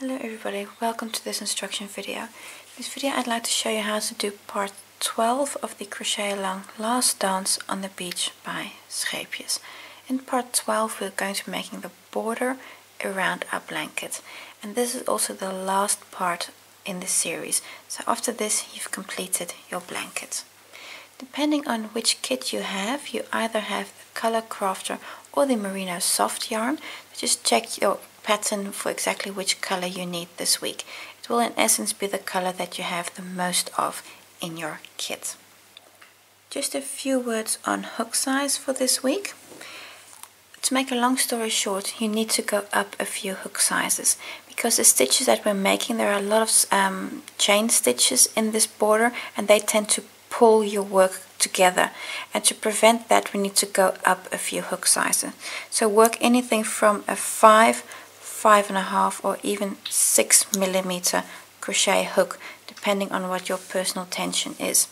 Hello everybody, welcome to this instruction video. In this video I'd like to show you how to do part 12 of the Crochet Along Last Dance on the Beach by Scheepjes. In part 12 we're going to be making the border around our blanket, and this is also the last part in this series, so after this you've completed your blanket. Depending on which kit you either have the Color Crafter or the Merino soft yarn. Just check your pattern for exactly which color you need this week. It will in essence be the color that you have the most of in your kit. Just a few words on hook size for this week. To make a long story short, you need to go up a few hook sizes because the stitches that we're making, there are a lot of chain stitches in this border and they tend to pull your work together, and to prevent that we need to go up a few hook sizes. So work anything from a 5, 5.5 or even 6 millimeter crochet hook depending on what your personal tension is.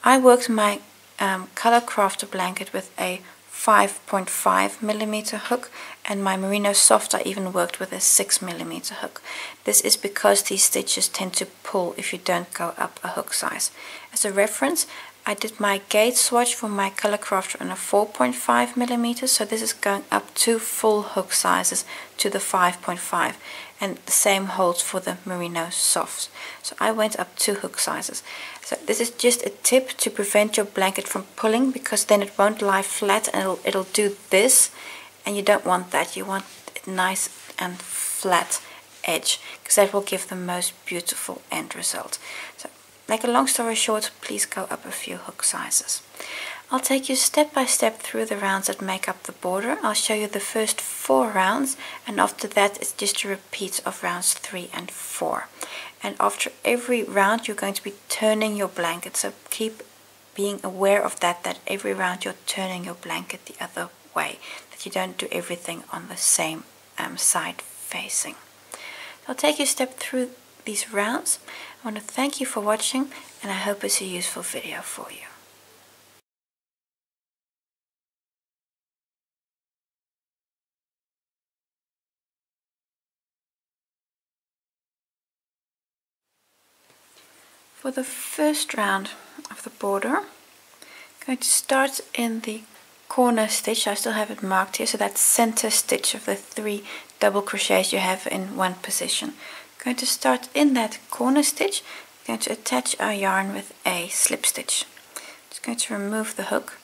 I worked my Color Crafter blanket with a 5.5 millimeter hook, and my Merino soft I even worked with a 6 millimeter hook. This is because these stitches tend to pull if you don't go up a hook size. As a reference, I did my gauge swatch for my Color Crafter on a 4.5 millimeter, so this is going up 2 full hook sizes to the 5.5, and the same holds for the Merino soft. So I went up 2 hook sizes. So this is just a tip to prevent your blanket from pulling, because then it won't lie flat and it'll do this, and you don't want that. You want a nice and flat edge, because that will give the most beautiful end result. So make a long story short, please go up a few hook sizes. I'll take you step by step through the rounds that make up the border. I'll show you the first 4 rounds, and after that it's just a repeat of rounds 3 and 4. And after every round you're going to be turning your blanket, so keep being aware of that every round you're turning your blanket the other way, that you don't do everything on the same side facing. I'll take you step through these rounds. I want to thank you for watching, and I hope it's a useful video for you. For the first round of the border, I'm going to start in the corner stitch. I still have it marked here, so that's center stitch of the 3 double crochets you have in one position. I'm going to start in that corner stitch. I'm going to attach our yarn with a slip stitch. I'm just going to remove the hook,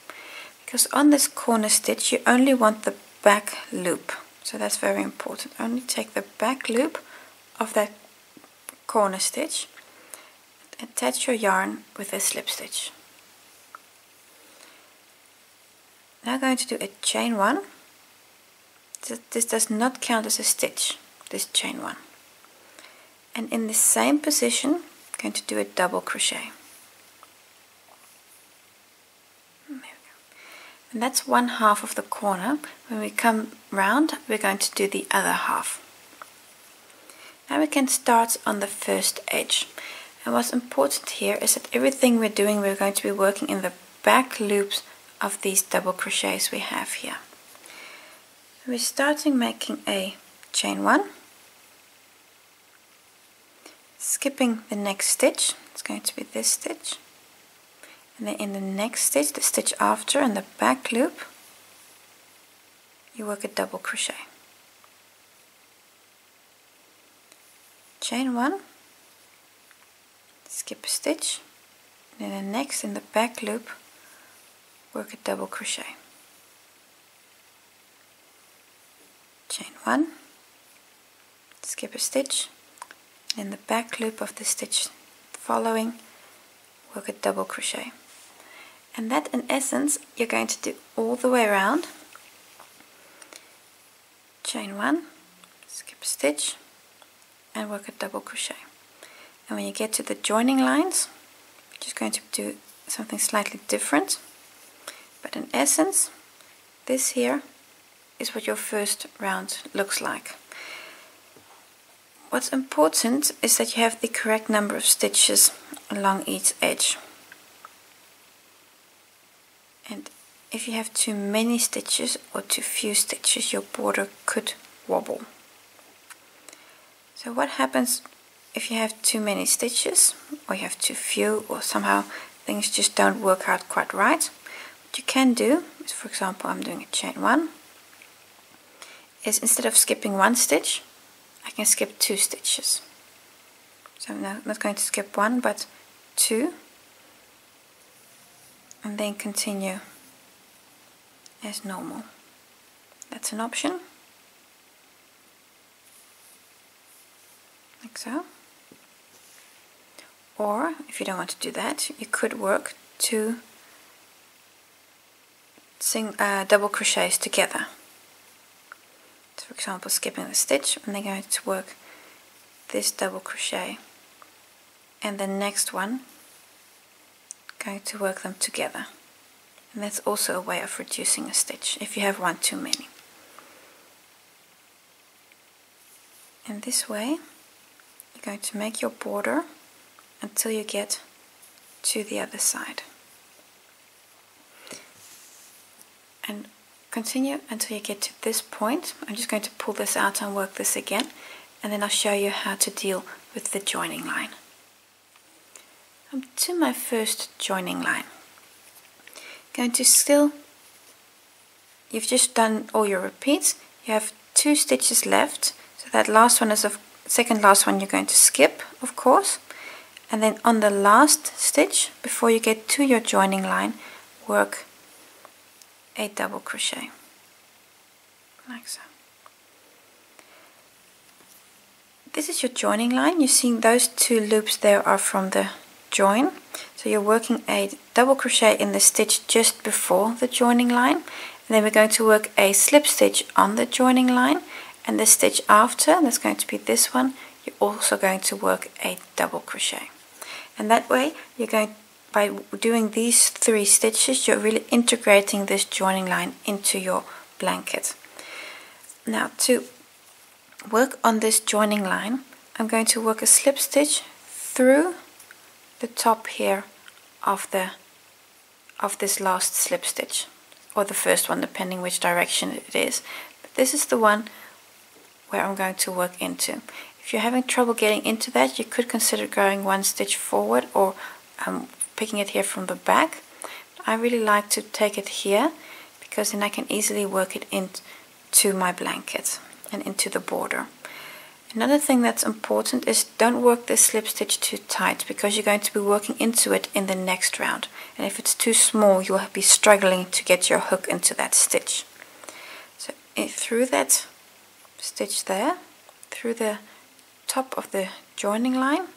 because on this corner stitch you only want the back loop, so that's very important. Only take the back loop of that corner stitch. Attach your yarn with a slip stitch. Now I'm going to do a chain 1. This does not count as a stitch, this chain 1. And in the same position, I'm going to do a double crochet. There we go. And that's 1/2 of the corner. When we come round, we're going to do the other half. Now we can start on the first edge. And what's important here is that everything we're doing, we're going to be working in the back loops of these double crochets we have here. So we're starting making a chain 1, skipping the next stitch. It's going to be this stitch, and then in the next stitch, the stitch after, in the back loop, you work a double crochet. Chain 1, skip a stitch, and then the next in the back loop work a double crochet. Chain 1, skip a stitch, and in the back loop of the stitch following work a double crochet. And that in essence you're going to do all the way around. Chain 1, skip a stitch, and work a double crochet. And when you get to the joining lines, you're just going to do something slightly different. But in essence, this here is what your first round looks like. What's important is that you have the correct number of stitches along each edge. And if you have too many stitches or too few stitches, your border could wobble. So what happens if you have too many stitches, or you have too few, or somehow things just don't work out quite right? What you can do is, for example, I'm doing a chain 1, is instead of skipping 1 stitch, I can skip 2 stitches. So I'm not going to skip 1 but 2, and then continue as normal. That's an option, like so. Or if you don't want to do that, you could work 2 double crochets together. So for example, skipping the stitch, and then going to work this double crochet and the next one, going to work them together. And that's also a way of reducing a stitch if you have one too many. And this way you're going to make your border until you get to the other side, and continue until you get to this point. I'm just going to pull this out and work this again, and then I'll show you how to deal with the joining line. I'm to my first joining line. Going to you've just done all your repeats, you have 2 stitches left, so that last one is the second last one you're going to skip, of course, and then on the last stitch before you get to your joining line, work a double crochet, like so. This is your joining line. You're seeing those 2 loops there are from the join, so you're working a double crochet in the stitch just before the joining line, and then we're going to work a slip stitch on the joining line, and the stitch after, that's going to be this one, you're also going to work a double crochet. And that way you're going, by doing these 3 stitches, you're really integrating this joining line into your blanket. Now to work on this joining line, I'm going to work a slip stitch through the top here of this last slip stitch, or the first one, depending which direction it is. But this is the one where I'm going to work into. If you're having trouble getting into that, you could consider going 1 stitch forward, or picking it here from the back. I really like to take it here, because then I can easily work it into my blanket and into the border. Another thing that's important is don't work this slip stitch too tight, because you're going to be working into it in the next round, and if it's too small you'll be struggling to get your hook into that stitch. So through that stitch there, through the top of the joining line,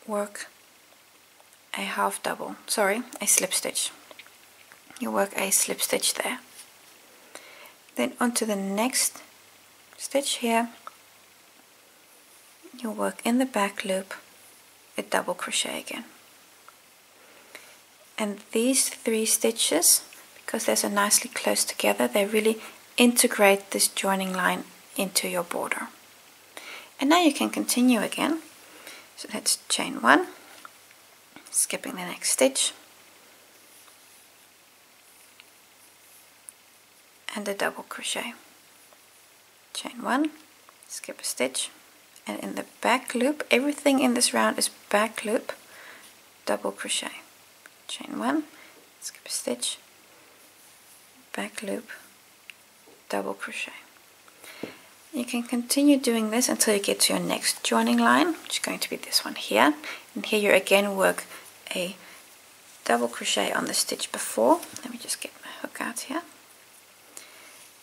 work a slip stitch. You work a slip stitch there. Then onto the next stitch here, you work in the back loop a double crochet again. And these 3 stitches, because they're so nicely close together, they really integrate this joining line into your border. And now you can continue again. So that's chain 1, skipping the next stitch, and a double crochet. Chain 1, skip a stitch, and in the back loop, everything in this round is back loop, double crochet. Chain 1, skip a stitch, back loop, double crochet. You can continue doing this until you get to your next joining line, which is going to be this one here. And here you again work a double crochet on the stitch before. Let me just get my hook out here.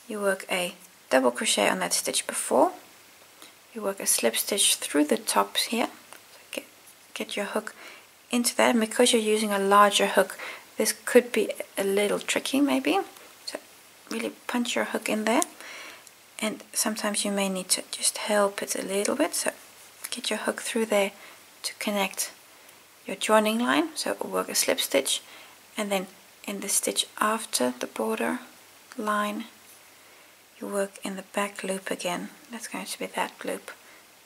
You work a double crochet on that stitch before. You work a slip stitch through the tops here. So get your hook into that, and because you're using a larger hook, this could be a little tricky maybe. So really punch your hook in there, and sometimes you may need to just help it a little bit. So get your hook through there to connect your joining line. So work a slip stitch, and then in the stitch after the border line, you work in the back loop again. That's going to be that loop.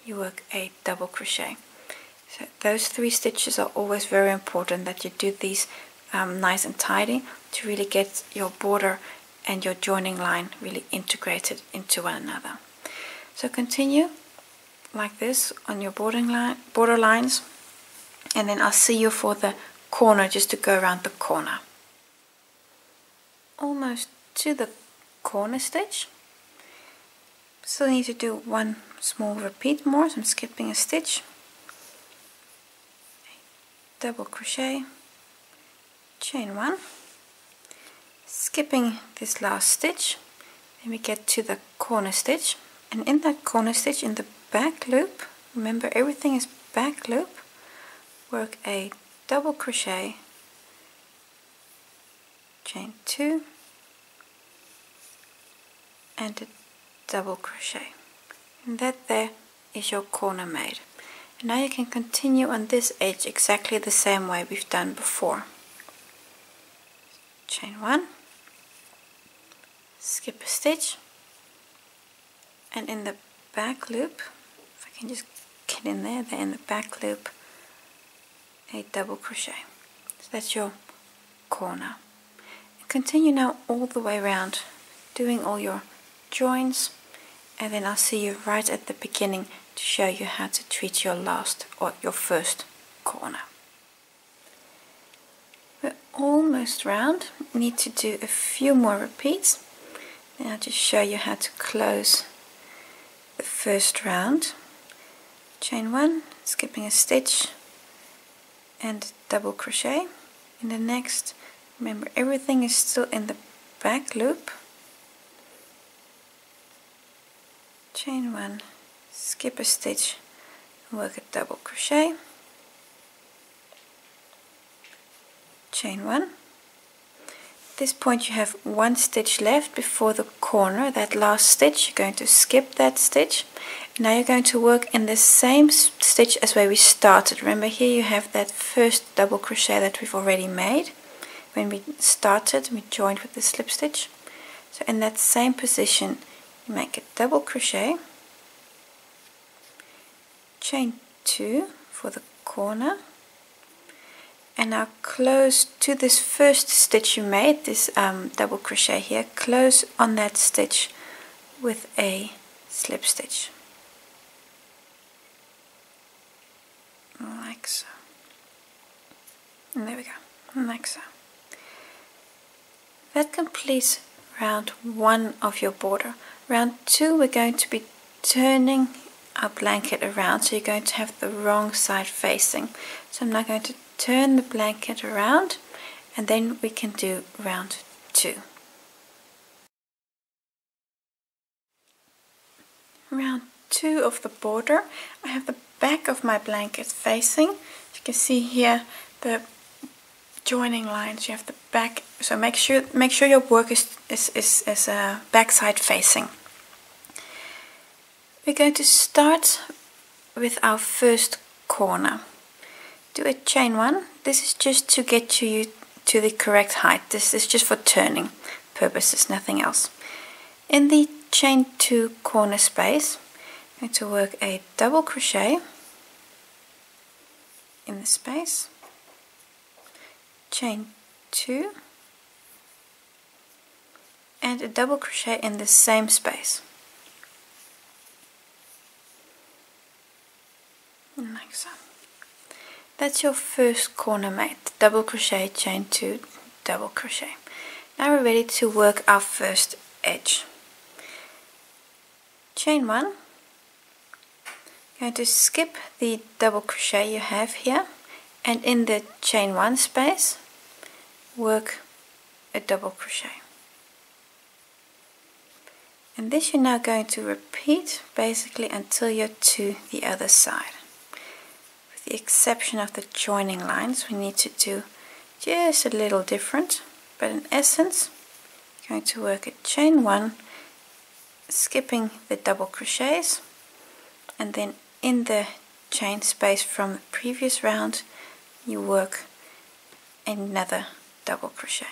You work a double crochet. So those 3 stitches are always very important, that you do these nice and tidy to really get your border and your joining line really integrated into one another. So continue like this on your border lines, and then I'll see you for the corner, just to go around the corner. Almost to the corner stitch. Still need to do one small repeat more, so I'm skipping a stitch, double crochet, chain one, skipping this last stitch, then we get to the corner stitch, and in that corner stitch, in the back loop, remember everything is back loop, work a double crochet, chain two, and a double crochet, and that there is your corner made. And now you can continue on this edge exactly the same way we've done before. Chain one, skip a stitch, and in the back loop, if I can just get in there, in the back loop, a double crochet. So that's your corner. And continue now all the way around, doing all your joins, and then I'll see you right at the beginning to show you how to treat your last or your first corner. We're almost round. Need to do a few more repeats. Then I'll just show you how to close the first round. Chain one, skipping a stitch, and double crochet. In the next, remember everything is still in the back loop. Chain one, skip a stitch, work a double crochet, chain one. At this point you have one stitch left before the corner, that last stitch. You're going to skip that stitch. Now you're going to work in the same stitch as where we started. Remember, here you have that first double crochet that we've already made. When we started, we joined with the slip stitch. So in that same position, you make a double crochet, chain two for the corner, and now close to this first stitch you made, this double crochet here, close on that stitch with a slip stitch, like so, and there we go, like so. That completes round one of your border. Round two, we're going to be turning our blanket around, so you're going to have the wrong side facing. So I'm now going to turn the blanket around, and then we can do round two. Round two of the border, I have the back of my blanket facing. You can see here the joining lines. You have the back, so make sure your work is backside facing. We're going to start with our first corner. Do a chain one. This is just to get you to the correct height. This is just for turning purposes, nothing else. In the chain two corner space, I'm going to work a double crochet in the space, chain two, and a double crochet in the same space, like so. That's your first corner made. Double crochet, chain two, double crochet. Now we're ready to work our first edge. Chain one, going to skip the double crochet you have here, and in the chain one space work a double crochet. And this you're now going to repeat basically until you're to the other side. With the exception of the joining lines, we need to do just a little different, but in essence you're going to work a chain one, skipping the double crochets, and then in the chain space from the previous round you work another double crochet.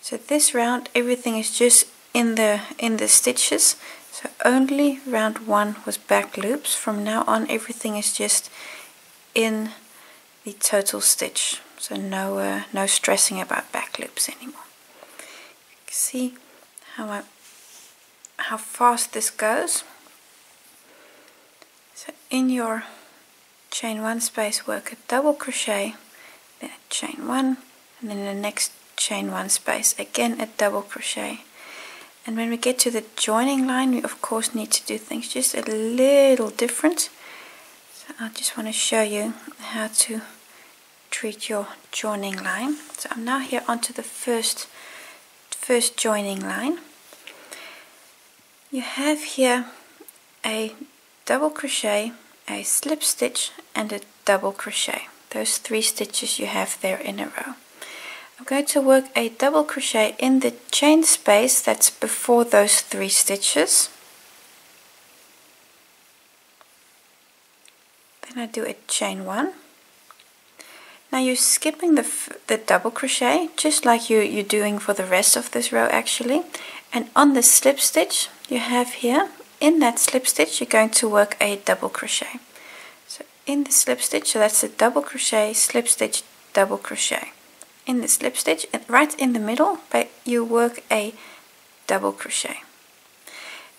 So this round everything is just in the stitches, so only round one was back loops. From now on everything is just in the total stitch, so no stressing about back loops anymore. You can see how fast this goes. So in your chain 1 space, work a double crochet, then a chain 1, and then the next chain 1 space, again a double crochet. And when we get to the joining line, we of course need to do things just a little different. So I just want to show you how to treat your joining line. So I'm now here onto the first joining line. You have here a double crochet, a slip stitch, and a double crochet. Those 3 stitches you have there in a row. I'm going to work a double crochet in the chain space that's before those 3 stitches. Then I do a chain 1. Now you're skipping the double crochet just like you're doing for the rest of this row actually. And on the slip stitch you have here, in that slip stitch you're going to work a double crochet. So in the slip stitch, so that's a double crochet, slip stitch, double crochet. In the slip stitch, right in the middle, but you work a double crochet.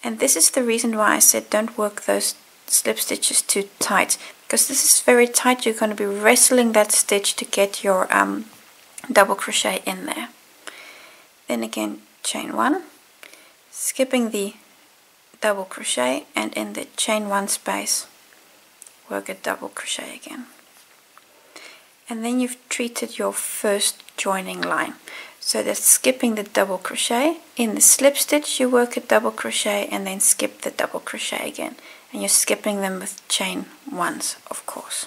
And this is the reason why I said don't work those slip stitches too tight, because this is very tight. You're going to be wrestling that stitch to get your double crochet in there. Then again, chain 1, skipping the double crochet, and in the chain 1 space work a double crochet again. And then you've treated your first joining line. So that's skipping the double crochet, in the slip stitch you work a double crochet and then skip the double crochet again, and you're skipping them with chain 1s of course.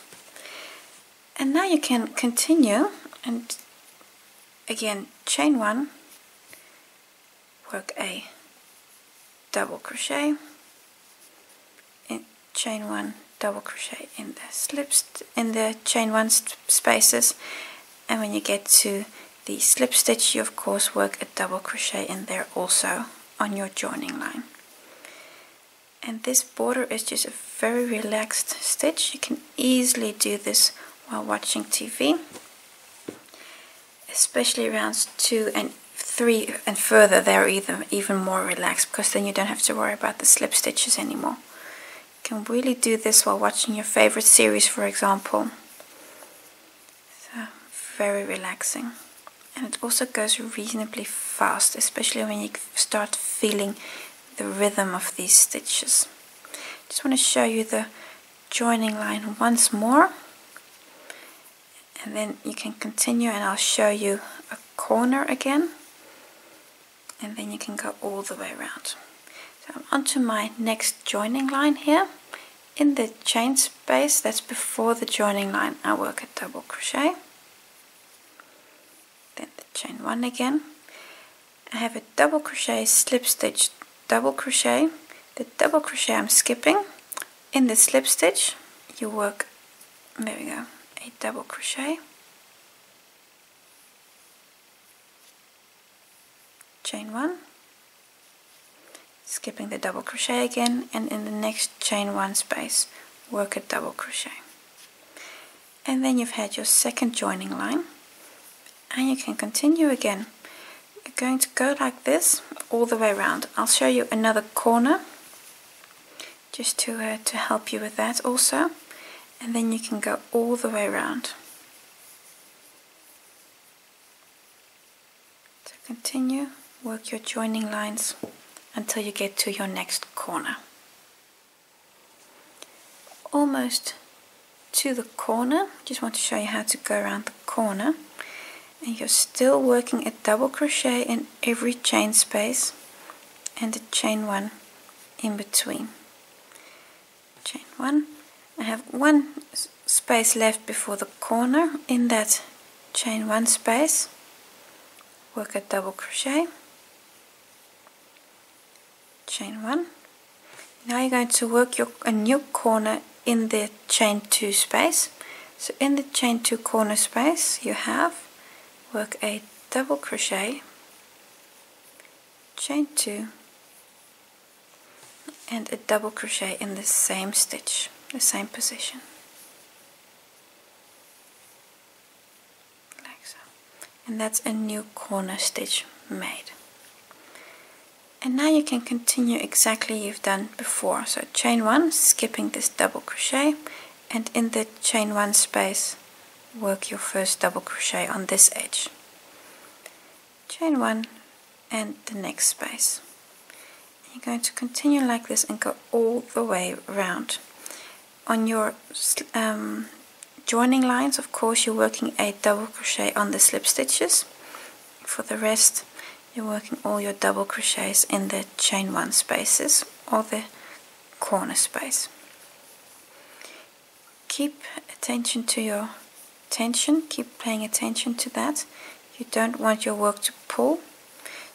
And now you can continue and again chain 1, work a double crochet, in chain 1, double crochet in the chain 1 spaces, and when you get to the slip stitch you of course work a double crochet in there also on your joining line. And this border is just a very relaxed stitch. You can easily do this while watching TV, especially rounds 2 and 3 and further. They're even more relaxed, because then you don't have to worry about the slip stitches anymore. You can really do this while watching your favorite series, for example. So very relaxing, and it also goes reasonably fast, especially when you start feeling the rhythm of these stitches. Just want to show you the joining line once more, and then you can continue, and I'll show you a corner again, and then you can go all the way around. So I'm onto my next joining line here. In the chain space that's before the joining line I work a double crochet, then the chain 1 again. I have a double crochet, slip stitch, double crochet. The double crochet I'm skipping. In the slip stitch you work, there we go, a double crochet, chain 1, skipping the double crochet again, and in the next chain 1 space work a double crochet. And then you've had your second joining line, and you can continue again. You're going to go like this all the way around. I'll show you another corner just to help you with that also, and then you can go all the way around. So continue, work your joining lines until you get to your next corner. Almost to the corner, just want to show you how to go around the corner, and you're still working a double crochet in every chain space and a chain 1 in between. Chain 1, I have 1 space left before the corner. In that chain 1 space work a double crochet, chain 1. Now you're going to work a new corner in the chain 2 space. So in the chain 2 corner space you have work a double crochet, chain 2, and a double crochet in the same stitch, the same position, like so. And that's a new corner stitch made. And now you can continue exactly you've done before. So chain 1, skipping this double crochet, and in the chain 1 space work your first double crochet on this edge. Chain 1 and the next space. You're going to continue like this and go all the way around. On your joining lines, of course, you're working a double crochet on the slip stitches. For the rest, you're working all your double crochets in the chain 1 spaces or the corner space. Keep attention to your tension, keep paying attention to that. You don't want your work to pull.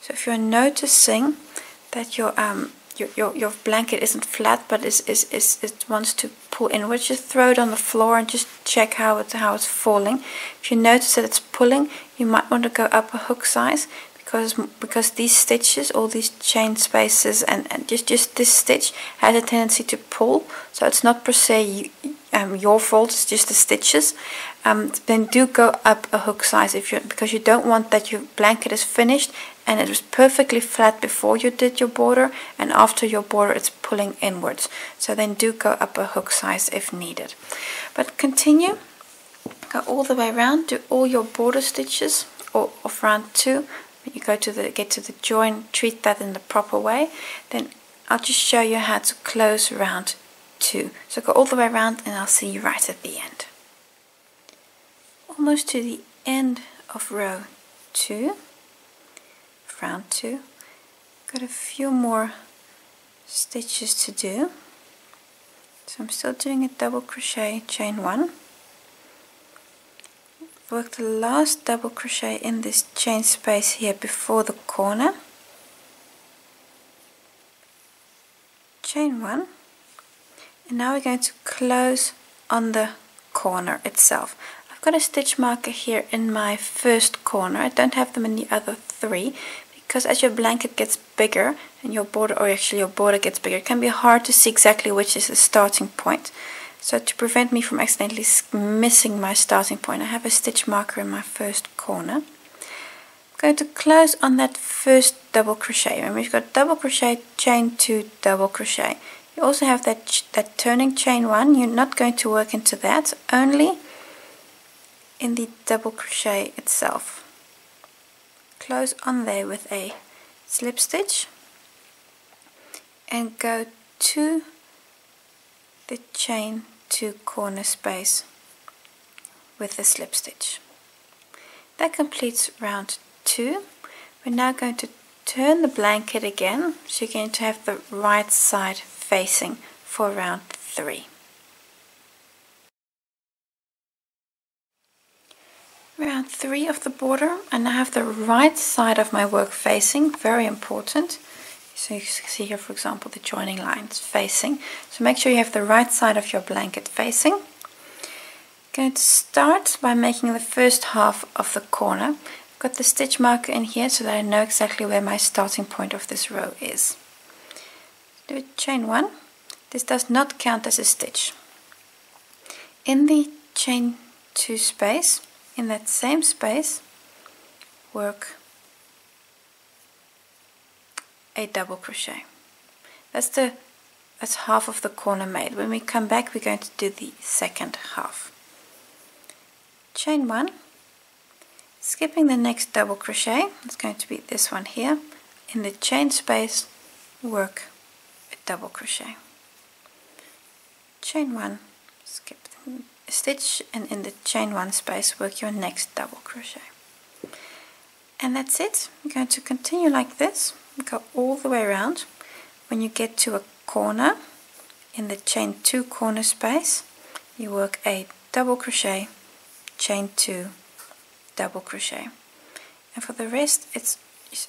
So if you're noticing that your blanket isn't flat but it wants to pull inwards, just throw it on the floor and just check how it's falling. If you notice that it's pulling, you might want to go up a hook size, because these stitches, all these chain spaces and just this stitch has a tendency to pull. So it's not per se your fault, it's just the stitches. Then do go up a hook size because you don't want that your blanket is finished and it was perfectly flat before you did your border, and after your border it's pulling inwards. So then do go up a hook size if needed. But continue, go all the way around, do all your border stitches of round 2. When you get to the join, treat that in the proper way. Then I'll just show you how to close round 2. So go all the way around and I'll see you right at the end. Almost to the end of row 2, round 2. Got a few more stitches to do. So I'm still doing a double crochet, chain 1. Work the last double crochet in this chain space here before the corner. Chain 1. And now we're going to close on the corner itself. I've got a stitch marker here in my first corner. I don't have them in the other 3 because as your blanket gets bigger and your border, or actually your border gets bigger, it can be hard to see exactly which is the starting point. So to prevent me from accidentally missing my starting point, I have a stitch marker in my first corner. I'm going to close on that first double crochet. Remember, you've got double crochet, chain 2, double crochet. You also have that turning chain 1. You're not going to work into that, only in the double crochet itself. Close on there with a slip stitch and go to the chain 2 corner space with the slip stitch. That completes round 2. We're now going to turn the blanket again, so you're going to have the right side facing for round 3. Round 3 of the border, and I have the right side of my work facing, very important. So you can see here, for example, the joining lines facing. So make sure you have the right side of your blanket facing. I'm going to start by making the first half of the corner. I've got the stitch marker in here so that I know exactly where my starting point of this row is. Do a chain 1. This does not count as a stitch. In the chain 2 space, in that same space, work a double crochet. That's half of the corner made. When we come back, we're going to do the second half. Chain 1, skipping the next double crochet. It's going to be this one here. In the chain space, work a double crochet. Chain 1, skip a stitch, and in the chain 1 space, work your next double crochet. And that's it. You're going to continue like this. Go all the way around. When you get to a corner, in the chain 2 corner space, you work a double crochet, chain 2, double crochet. And for the rest, it's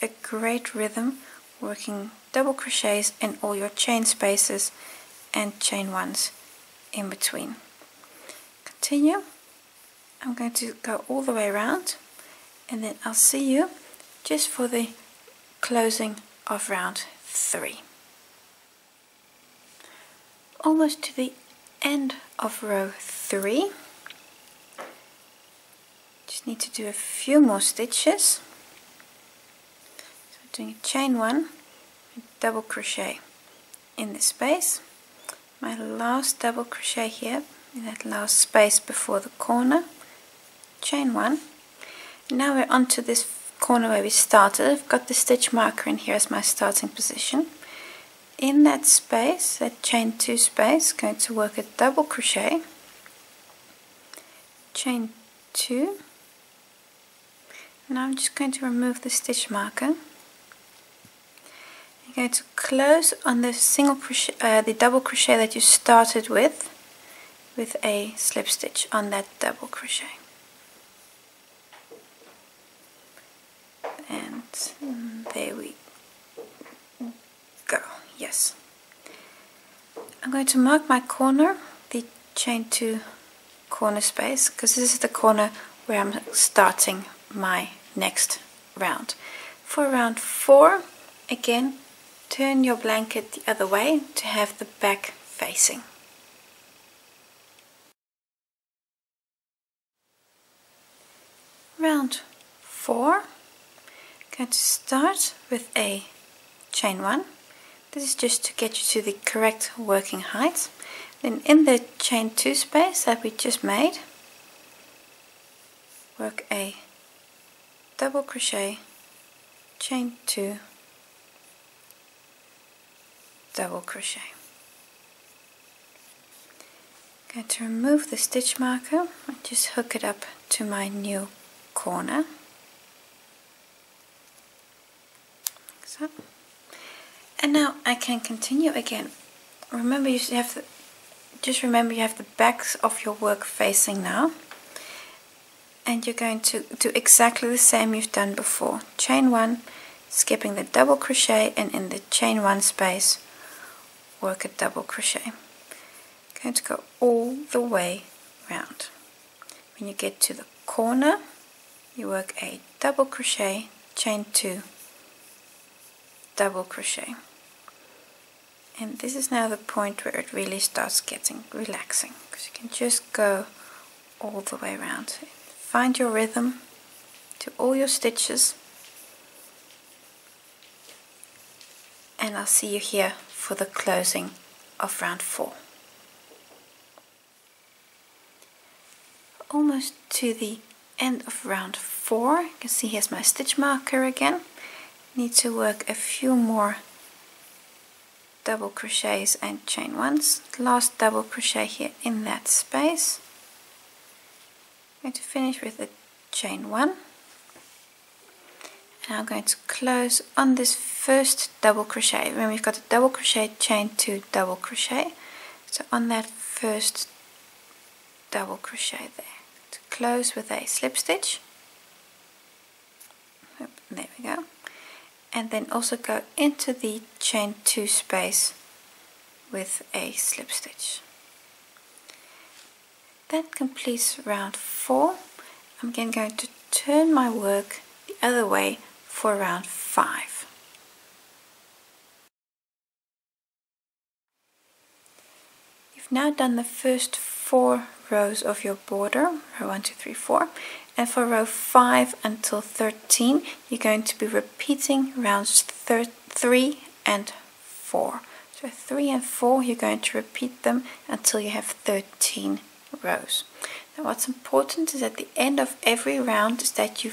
a great rhythm, working double crochets in all your chain spaces and chain 1s in between. Continue. I'm going to go all the way around, and then I'll see you just for the closing of round 3. Almost to the end of row 3. Just need to do a few more stitches. So doing a chain 1, double crochet in this space, my last double crochet here in that last space before the corner, chain 1. Now we're onto this corner where we started. I've got the stitch marker in here as my starting position. In that space, that chain 2 space, going to work a double crochet, chain 2. Now I'm just going to remove the stitch marker. You're going to close on the single crochet, the double crochet that you started with a slip stitch on that double crochet. And there we go. Yes. I'm going to mark my corner, the chain 2 corner space, because this is the corner where I'm starting my next round. For round 4, again, turn your blanket the other way to have the back facing. Round 4, going to start with a chain 1. This is just to get you to the correct working height. Then in the chain 2 space that we just made, work a double crochet, chain 2, double crochet. I'm going to remove the stitch marker and just hook it up to my new corner. So. And now I can continue again. Remember you have the, just remember you have the backs of your work facing now. And you're going to do exactly the same you've done before. Chain 1, skipping the double crochet, and in the chain 1 space work a double crochet. Going to go all the way round. When you get to the corner, you work a double crochet, chain 2, double crochet. And this is now the point where it really starts getting relaxing, because you can just go all the way around. Find your rhythm to all your stitches, and I'll see you here for the closing of round 4. Almost to the end of round 4. You can see here's my stitch marker again. Need to work a few more double crochets and chain 1s. Last double crochet here in that space. I'm going to finish with a chain 1. And I'm going to close on this first double crochet. Remember, you've got a double crochet, chain 2, double crochet. So on that first double crochet there, to close with a slip stitch. There we go. And then also go into the chain 2 space with a slip stitch. That completes round 4. I'm again going to turn my work the other way for round 5. You've now done the first 4 rows of your border, row 1, 2, 3, 4, and for row 5 until 13 you're going to be repeating rounds 3 and 4. So 3 and 4 you're going to repeat them until you have 13 rows. Now what's important is at the end of every round is that you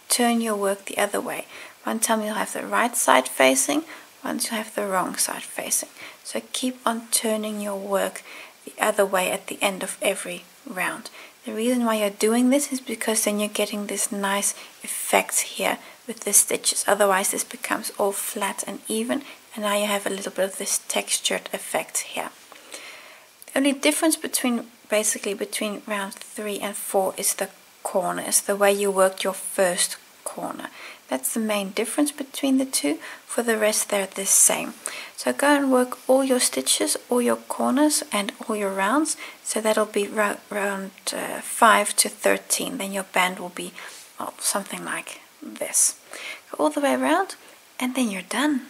turn your work the other way. One time you'll have the right side facing, once you have the wrong side facing. So keep on turning your work the other way at the end of every round. The reason why you're doing this is because then you're getting this nice effect here with the stitches. Otherwise this becomes all flat and even, and now you have a little bit of this textured effect here. The only difference between round 3 and 4 is the corners, the way you worked your first corner. That's the main difference between the two. For the rest they're the same. So go and work all your stitches, all your corners and all your rounds. So that'll be round 5 to 13. Then your band will be something like this. Go all the way around and then you're done.